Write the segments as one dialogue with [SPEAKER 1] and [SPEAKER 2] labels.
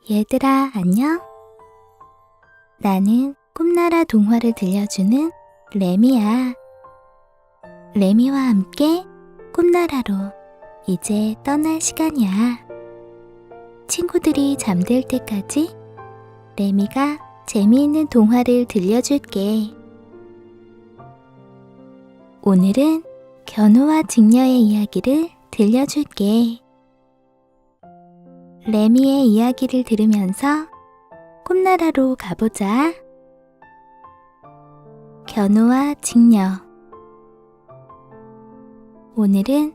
[SPEAKER 1] 얘들아, 안녕? 나는 꿈나라 동화를 들려주는 레미야. 레미와 함께 꿈나라로 이제 떠날 시간이야. 친구들이 잠들 때까지 레미가 재미있는 동화를 들려줄게. 오늘은 견우와 직녀의 이야기를 들려줄게. 레미의 이야기를 들으면서 꿈나라로 가보자. 견우와 직녀. 오늘은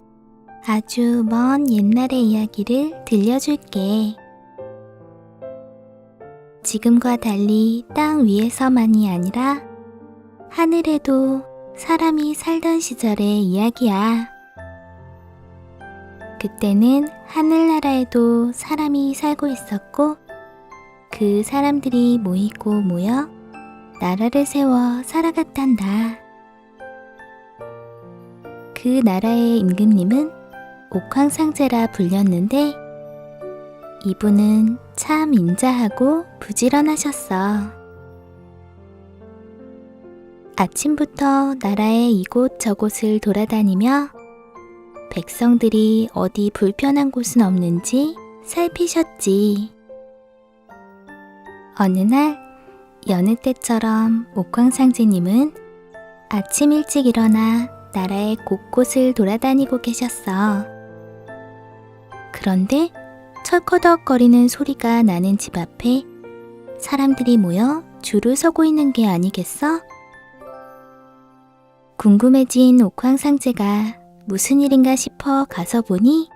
[SPEAKER 1] 아주 먼 옛날의 이야기를 들려줄게. 지금과 달리 땅 위에서만이 아니라 하늘에도 사람이 살던 시절의 이야기야. 그때는 하늘나라에도 사람이 살고 있었고 그 사람들이 모이고 모여 나라를 세워 살아갔단다. 그 나라의 임금님은 옥황상제라 불렸는데 이분은 참 인자하고 부지런하셨어. 아침부터 나라의 이곳저곳을 돌아다니며 백성들이 어디 불편한 곳은 없는지 살피셨지. 어느 날 여느 때처럼 옥황상제님은 아침 일찍 일어나 나라의 곳곳을 돌아다니고 계셨어. 그런데 철커덕거리는 소리가 나는 집 앞에 사람들이 모여 줄을 서고 있는 게 아니겠어? 궁금해진 옥황상제가 무슨 일인가 싶어 가서 보니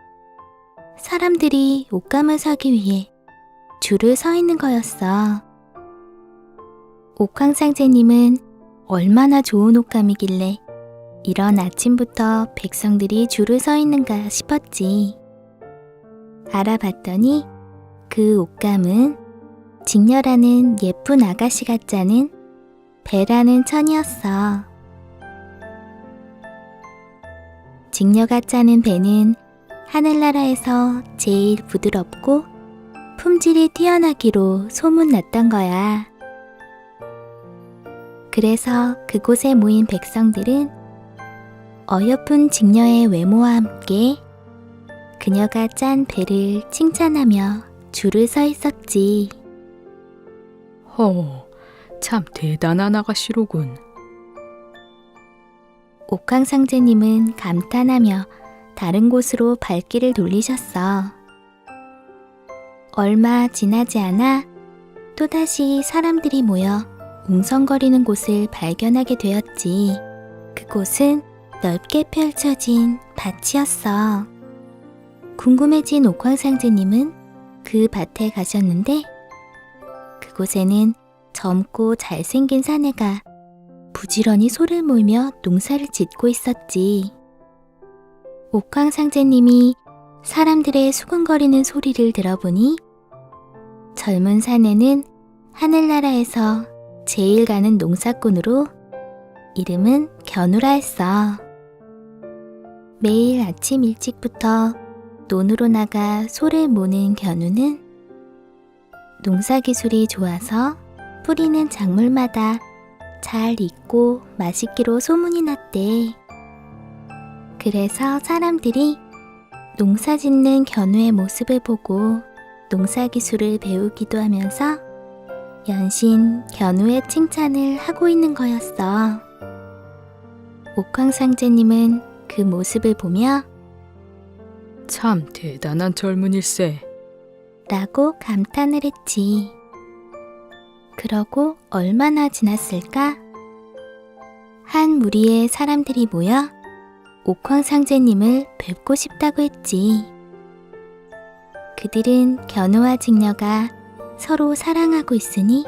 [SPEAKER 1] 사람들이 옷감을 사기 위해 줄을 서 있는 거였어. 옥황상제님은 얼마나 좋은 옷감이길래 이런 아침부터 백성들이 줄을 서 있는가 싶었지. 알아봤더니 그 옷감은 직녀라는 예쁜 아가씨가 짜는 배라는 천이었어. 직녀가 짜는 배는 하늘나라에서 제일 부드럽고 품질이 뛰어나기로 소문났던 거야. 그래서 그곳에 모인 백성들은 어여쁜 직녀의 외모와 함께 그녀가 짠 배를 칭찬하며 줄을 서 있었지.
[SPEAKER 2] 참 대단한 아가씨로군.
[SPEAKER 1] 옥황상제님은 감탄하며 다른 곳으로 발길을 돌리셨어. 얼마 지나지 않아 또다시 사람들이 모여 웅성거리는 곳을 발견하게 되었지. 그곳은 넓게 펼쳐진 밭이었어. 궁금해진 옥황상제님은 그 밭에 가셨는데 그곳에는 젊고 잘생긴 사내가 부지런히 소를 몰며 농사를 짓고 있었지. 옥황상제님이 사람들의 수군거리는 소리를 들어보니 젊은 사내는 하늘나라에서 제일 가는 농사꾼으로 이름은 견우라 했어. 매일 아침 일찍부터 논으로 나가 소를 모는 견우는 농사기술이 좋아서 뿌리는 작물마다 잘 익고 맛있기로 소문이 났대. 그래서 사람들이 농사 짓는 견우의 모습을 보고 농사기술을 배우기도 하면서 연신 견우의 칭찬을 하고 있는 거였어. 옥황상제님은 그 모습을 보며
[SPEAKER 2] 참 대단한 젊은일세.
[SPEAKER 1] 라고 감탄을 했지. 그러고 얼마나 지났을까? 한 무리의 사람들이 모여 옥황상제님을 뵙고 싶다고 했지. 그들은 견우와 직녀가 서로 사랑하고 있으니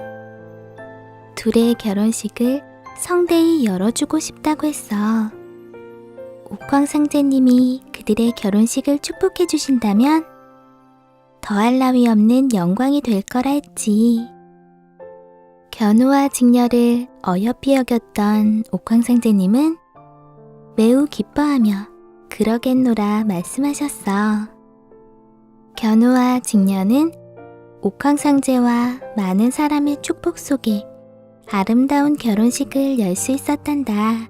[SPEAKER 1] 둘의 결혼식을 성대히 열어주고 싶다고 했어. 옥황상제님이 그들의 결혼식을 축복해 주신다면 더할 나위 없는 영광이 될 거라 했지. 견우와 직녀를 어여삐 여겼던 옥황상제님은 매우 기뻐하며 그러겠노라 말씀하셨어. 견우와 직녀는 옥황상제와 많은 사람의 축복 속에 아름다운 결혼식을 열 수 있었단다.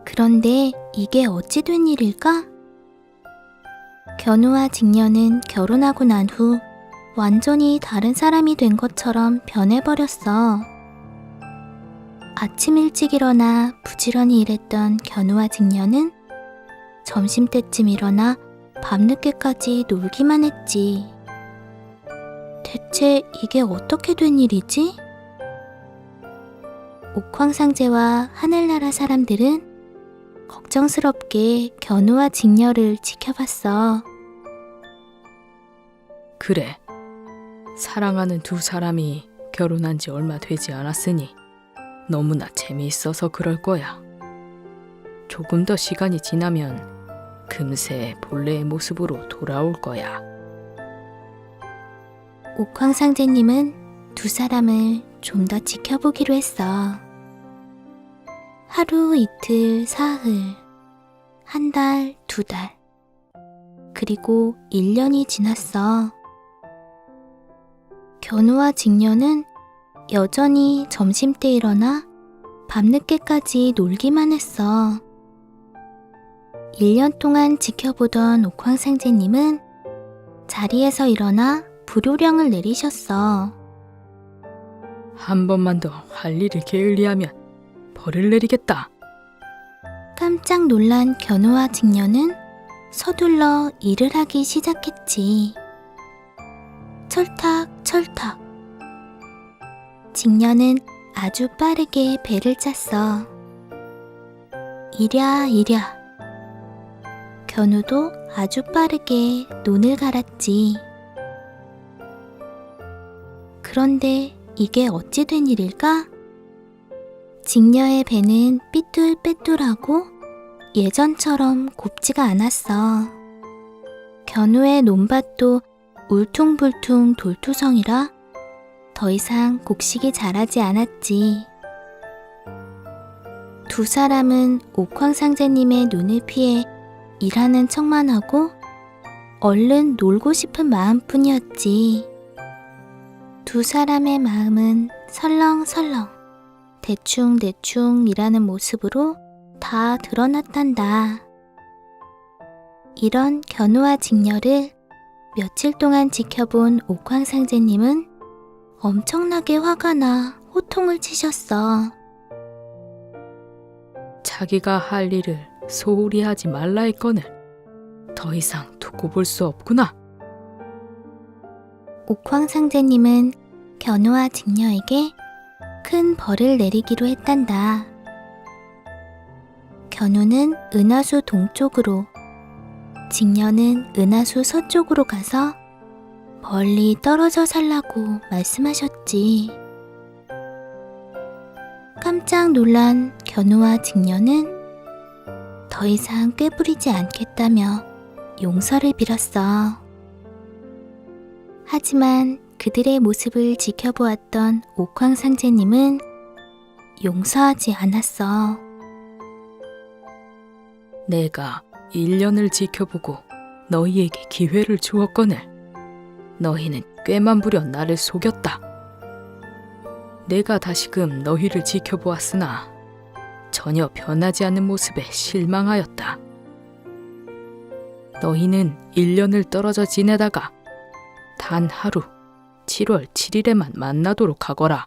[SPEAKER 1] 그런데 이게 어찌 된 일일까? 견우와 직녀는 결혼하고 난 후 완전히 다른 사람이 된 것처럼 변해버렸어. 아침 일찍 일어나 부지런히 일했던 견우와 직녀는 점심때쯤 일어나 밤늦게까지 놀기만 했지. 대체 이게 어떻게 된 일이지? 옥황상제와 하늘나라 사람들은 걱정스럽게 견우와 직녀를 지켜봤어.
[SPEAKER 2] 그래. 사랑하는 두 사람이 결혼한 지 얼마 되지 않았으니 너무나 재미있어서 그럴 거야. 조금 더 시간이 지나면 금세 본래의 모습으로 돌아올 거야.
[SPEAKER 1] 옥황상제님은 두 사람을 좀 더 지켜보기로 했어. 하루, 이틀, 사흘, 한 달, 두 달, 그리고 1년이 지났어. 견우와 직녀는 여전히 점심때 일어나 밤늦게까지 놀기만 했어. 1년 동안 지켜보던 옥황상제님은 자리에서 일어나 불효령을 내리셨어.
[SPEAKER 2] 한 번만 더 할 일을 게을리하면 벌을 내리겠다.
[SPEAKER 1] 깜짝 놀란 견우와 직녀는 서둘러 일을 하기 시작했지. 철탁철탁. 직녀는 아주 빠르게 배를 짰어. 이랴이랴. 견우도 아주 빠르게 논을 갈았지. 그런데 이게 어찌 된 일일까? 직녀의 배는 삐뚤빼뚤하고 예전처럼 곱지가 않았어. 견우의 논밭도 울퉁불퉁 돌투성이라 더 이상 곡식이 자라지 않았지. 두 사람은 옥황상제님의 눈을 피해 일하는 척만 하고 얼른 놀고 싶은 마음뿐이었지. 두 사람의 마음은 설렁설렁 대충대충 일하는 모습으로 다 드러났단다. 이런 견우와 직녀를 며칠 동안 지켜본 옥황상제님은 엄청나게 화가 나 호통을 치셨어.
[SPEAKER 2] 자기가 할 일을 소홀히 하지 말라 했거늘 더 이상 두고 볼 수 없구나.
[SPEAKER 1] 옥황상제님은 견우와 직녀에게 큰 벌을 내리기로 했단다. 견우는 은하수 동쪽으로, 직녀는 은하수 서쪽으로 가서 멀리 떨어져 살라고 말씀하셨지. 깜짝 놀란 견우와 직녀는 더 이상 꾀부리지 않겠다며 용서를 빌었어. 하지만 그들의 모습을 지켜보았던 옥황상제님은 용서하지 않았어.
[SPEAKER 2] 내가 1년을 지켜보고 너희에게 기회를 주었거늘 너희는 꾀만 부려 나를 속였다. 내가 다시금 너희를 지켜보았으나 전혀 변하지 않는 모습에 실망하였다. 너희는 1년을 떨어져 지내다가 단 하루 7월 7일에만 만나도록 하거라.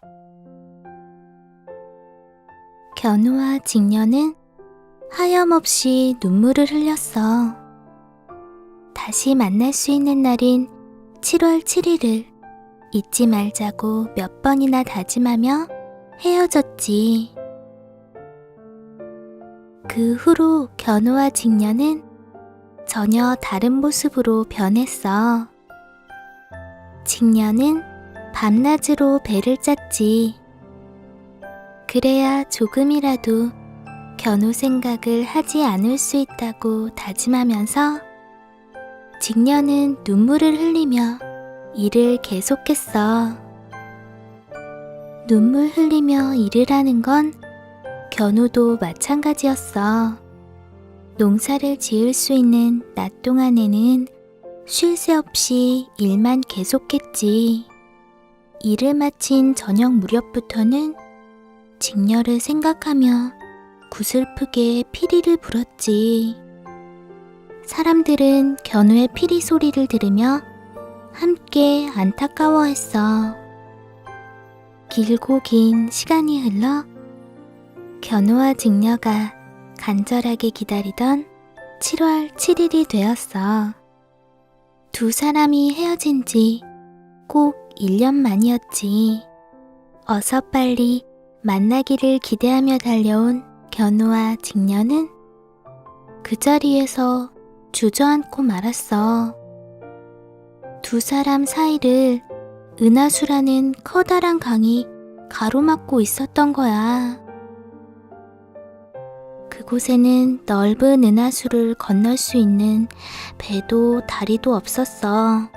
[SPEAKER 1] 견우와 직녀는 하염없이 눈물을 흘렸어. 다시 만날 수 있는 날인 7월 7일을 잊지 말자고 몇 번이나 다짐하며 헤어졌지. 그 후로 견우와 직녀는 전혀 다른 모습으로 변했어. 직녀는 밤낮으로 배를 짰지. 그래야 조금이라도 견우 생각을 하지 않을 수 있다고 다짐하면서 직녀는 눈물을 흘리며 일을 계속했어. 눈물 흘리며 일을 하는 건 견우도 마찬가지였어. 농사를 지을 수 있는 낮 동안에는 쉴 새 없이 일만 계속했지. 일을 마친 저녁 무렵부터는 직녀를 생각하며 구슬프게 피리를 불었지. 사람들은 견우의 피리 소리를 들으며 함께 안타까워했어. 길고 긴 시간이 흘러 견우와 직녀가 간절하게 기다리던 7월 7일이 되었어. 두 사람이 헤어진 지 꼭 1년 만이었지. 어서 빨리 만나기를 기대하며 달려온 견우와 직녀는 그 자리에서 주저앉고 말았어. 두 사람 사이를 은하수라는 커다란 강이 가로막고 있었던 거야. 그곳에는 넓은 은하수를 건널 수 있는 배도 다리도 없었어.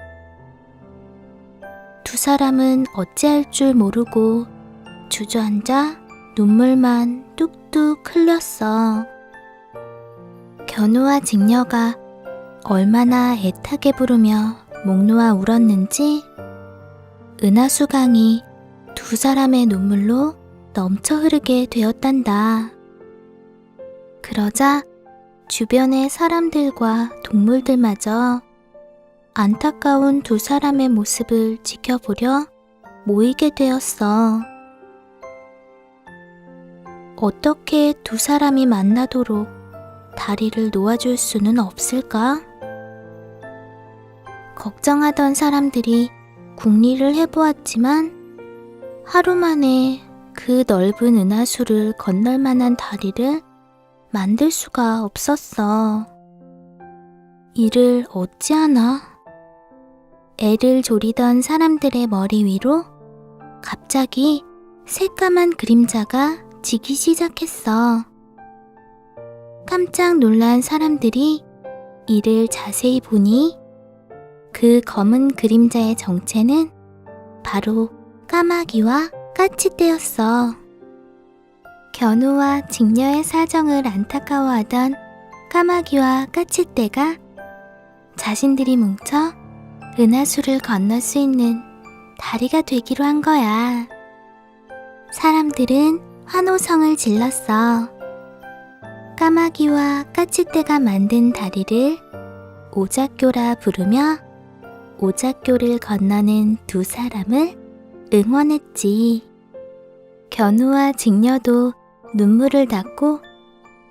[SPEAKER 1] 두 사람은 어찌할 줄 모르고 주저앉아 눈물만 뚝뚝 흘렸어. 견우와 직녀가 얼마나 애타게 부르며 목 놓아 울었는지 은하수강이 두 사람의 눈물로 넘쳐 흐르게 되었단다. 그러자 주변의 사람들과 동물들마저 안타까운 두 사람의 모습을 지켜보려 모이게 되었어. 어떻게 두 사람이 만나도록 다리를 놓아줄 수는 없을까? 걱정하던 사람들이 궁리를 해보았지만 하루 만에 그 넓은 은하수를 건널 만한 다리를 만들 수가 없었어. 이를 어찌하나? 애를 조리던 사람들의 머리 위로 갑자기 새까만 그림자가 지기 시작했어. 깜짝 놀란 사람들이 이를 자세히 보니 그 검은 그림자의 정체는 바로 까마귀와 까치떼였어. 견우와 직녀의 사정을 안타까워하던 까마귀와 까치떼가 자신들이 뭉쳐 은하수를 건널 수 있는 다리가 되기로 한 거야. 사람들은 환호성을 질렀어. 까마귀와 까치떼가 만든 다리를 오작교라 부르며 오작교를 건너는 두 사람을 응원했지. 견우와 직녀도 눈물을 닦고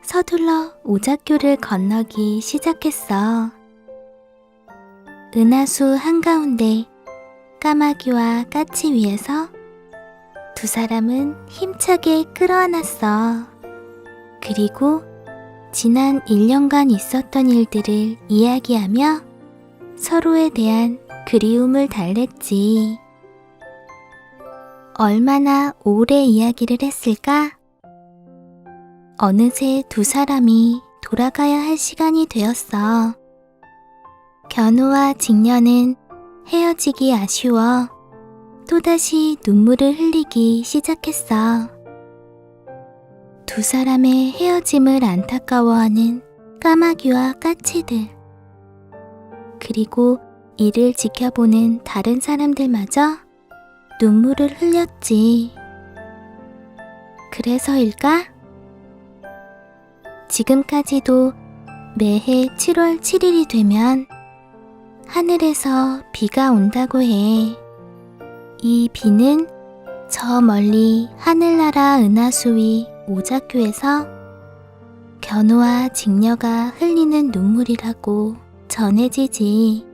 [SPEAKER 1] 서둘러 오작교를 건너기 시작했어. 은하수 한가운데 까마귀와 까치 위에서 두 사람은 힘차게 끌어안았어. 그리고 지난 1년간 있었던 일들을 이야기하며 서로에 대한 그리움을 달랬지. 얼마나 오래 이야기를 했을까? 어느새 두 사람이 돌아가야 할 시간이 되었어. 견우와 직녀는 헤어지기 아쉬워 또다시 눈물을 흘리기 시작했어. 두 사람의 헤어짐을 안타까워하는 까마귀와 까치들, 그리고 이를 지켜보는 다른 사람들마저 눈물을 흘렸지. 그래서일까? 지금까지도 매해 7월 7일이 되면 하늘에서 비가 온다고 해. 이 비는 저 멀리 하늘나라 은하수 위 오작교에서 견우와 직녀가 흘리는 눈물이라고 전해지지.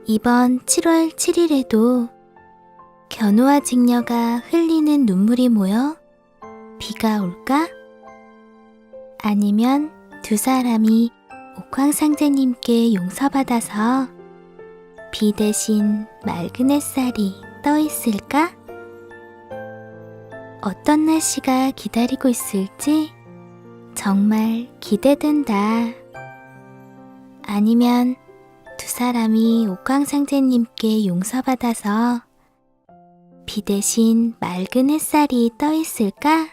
[SPEAKER 1] 이번 7월 7일에도 견우와 직녀가 흘리는 눈물이 모여 비가 올까? 아니면 두 사람이 옥황상제님께 용서받아서 비 대신 맑은 햇살이 떠 있을까? 어떤 날씨가 기다리고 있을지 정말 기대된다. 아니면 두 사람이 옥황상제님께 용서받아서 비 대신 맑은 햇살이 떠 있을까?